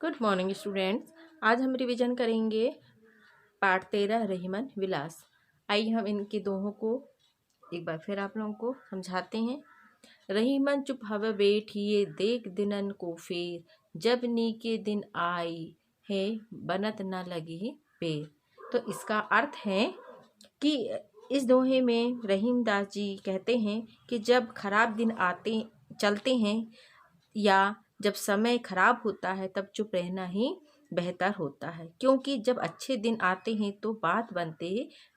Good morning students. आज हम revision करेंगे पाठ 13 रहीमन विलास। आइए हम इनके दोहों को एक बार फिर आप लोगों को समझाते हैं। रहीमन चुप हवे बैठिए देख दिनन को फेर, जब नी के दिन आई है बनत न लगी पेर। तो इसका अर्थ है कि इस दोहे में रहीम दास जी कहते हैं कि जब खराब दिन आते चलते हैं या जब समय खराब होता है तब चुप रहना ही बेहतर होता है, क्योंकि जब अच्छे दिन आते हैं तो बात बनते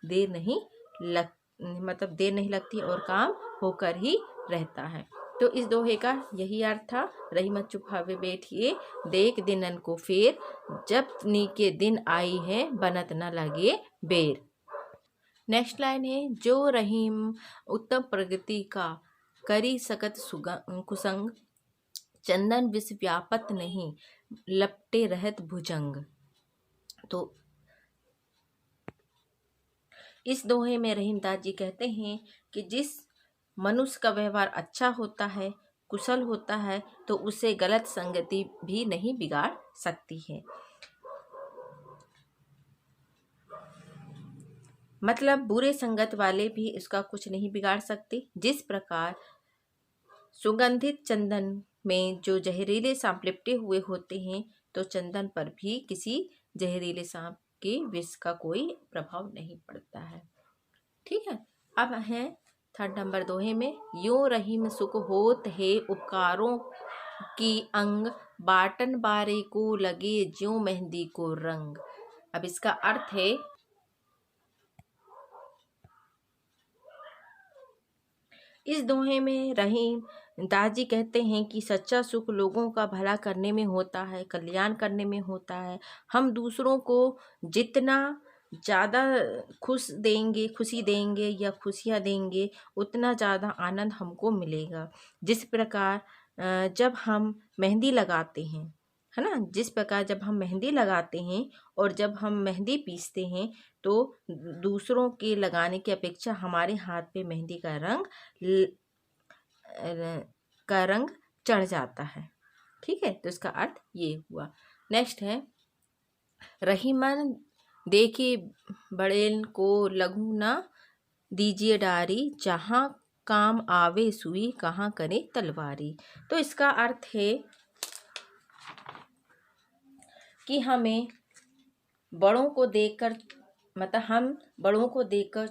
देर नहीं लग देर नहीं लगती और काम होकर ही रहता है। तो इस दोहे का यही अर्थ था। रही मत चुप हवे बैठिए देख दिनन को फेर, जब नी के दिन आई है बनत न लगे बेर। नेक्स्ट लाइन है, जो रहीम उत्तम प्रगति का करी सकत कुसंग, चंदन विष व्यापत नहीं लपटे रहत भुजंग। तो इस दोहे में रहीमदास जी कहते हैं कि जिस मनुष्य का व्यवहार अच्छा होता है, कुशल होता है, तो उसे गलत संगति भी नहीं बिगाड़ सकती है। मतलब बुरे संगत वाले भी इसका कुछ नहीं बिगाड़ सकते। जिस प्रकार सुगंधित चंदन में जो जहरीले सांप लिपटे हुए होते हैं, तो चंदन पर भी किसी जहरीले सांप के विष का कोई प्रभाव नहीं पड़ता है। ठीक है। अब है थर्ड नंबर दोहे में, यूं रहीम सुख होत है उपकारों की अंग, बाटन बारे को लगे ज्यों मेहंदी को रंग। अब इसका अर्थ है इस दोहे में रहीम दास जी कहते हैं कि सच्चा सुख लोगों का भला करने में होता है, कल्याण करने में होता है। हम दूसरों को जितना ज़्यादा खुशी देंगे या खुशियाँ देंगे, उतना ज़्यादा आनंद हमको मिलेगा। जिस प्रकार जब हम मेहंदी लगाते हैं, है ना, जिस प्रकार जब हम मेहंदी लगाते हैं और जब हम मेहंदी पीसते हैं, तो दूसरों के लगाने की अपेक्षा हमारे हाथ पे मेहंदी का रंग चढ़ जाता है। ठीक है, तो इसका अर्थ ये हुआ। नेक्स्ट है, रहीमन देखे बड़ेल को लघु न दीजिए डारी, जहाँ काम आवे सुई कहाँ करे तलवारी। तो इसका अर्थ है कि हमें बड़ों को देखकर हम बड़ों को देखकर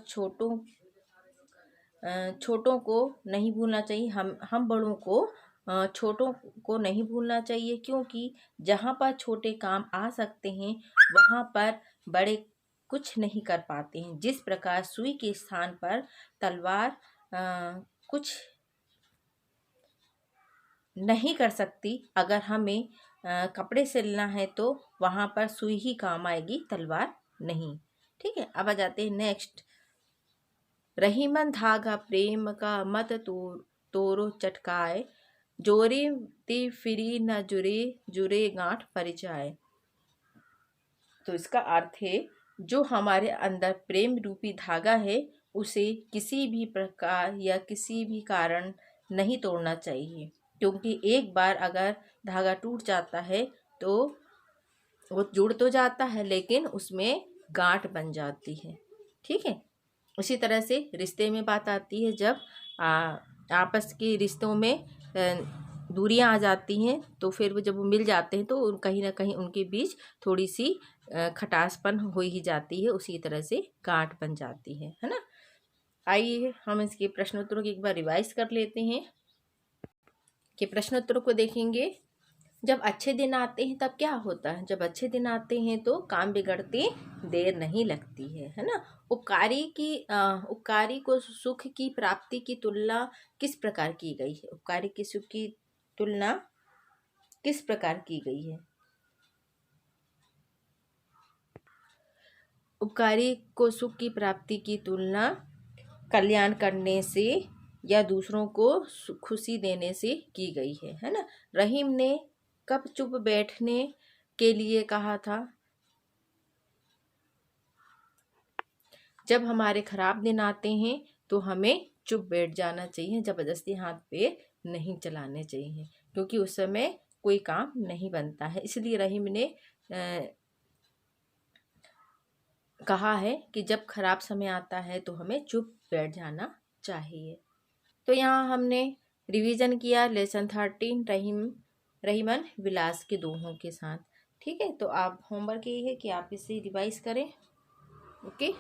छोटों को नहीं भूलना चाहिए। हम बड़ों को छोटों को नहीं भूलना चाहिए, क्योंकि जहाँ पर छोटे काम आ सकते हैं वहाँ पर बड़े कुछ नहीं कर पाते हैं। जिस प्रकार सुई के स्थान पर तलवार कुछ नहीं कर सकती, अगर हमें कपड़े सिलना है तो वहाँ पर सुई ही काम आएगी, तलवार नहीं। ठीक है। अब आ जाते हैं नेक्स्ट, रहीमन धागा प्रेम का मत तोरो चटकाए, जोरे ते फिरी न जुरे जुरे गांठ परिचाए। तो इसका अर्थ है जो हमारे अंदर प्रेम रूपी धागा है, उसे किसी भी प्रकार या किसी भी कारण नहीं तोड़ना चाहिए, क्योंकि एक बार अगर धागा टूट जाता है तो वो जुड़ तो जाता है लेकिन उसमें गांठ बन जाती है। ठीक है। उसी तरह से रिश्ते में बात आती है, जब आपस के रिश्तों में दूरियां आ जाती हैं, तो फिर वो जब वो मिल जाते हैं तो कहीं ना कहीं उनके बीच थोड़ी सी खटासपन हो ही जाती है, उसी तरह से गांठ बन जाती है ना। आइए हम इसके प्रश्नोत्तरों की एक बार रिवाइज कर लेते हैं कि प्रश्नोत्तरों को देखेंगे। जब अच्छे दिन आते हैं तब क्या होता है? जब अच्छे दिन आते हैं तो काम बिगड़ते देर नहीं लगती है ना। उपकारी को सुख की प्राप्ति की तुलना किस प्रकार की गई है? उपकारी की सुख की तुलना किस प्रकार की गई है? उपकारी को सुख की प्राप्ति की तुलना कल्याण करने से या दूसरों को खुशी देने से की गई है ना। रहीम ने कब चुप बैठने के लिए कहा था? जब हमारे खराब दिन आते हैं तो हमें चुप बैठ जाना चाहिए, जबरदस्ती हाथ पैर नहीं चलाने चाहिए, क्योंकि उस समय कोई काम नहीं बनता है। इसलिए रहीम ने कहा है कि जब खराब समय आता है तो हमें चुप बैठ जाना चाहिए। तो यहाँ हमने रिवीजन किया लेसन 13 रहीमन विलास के दोहों के साथ। ठीक है, तो आप होमवर्क यही है कि आप इसे रिवाइज करें। ओके।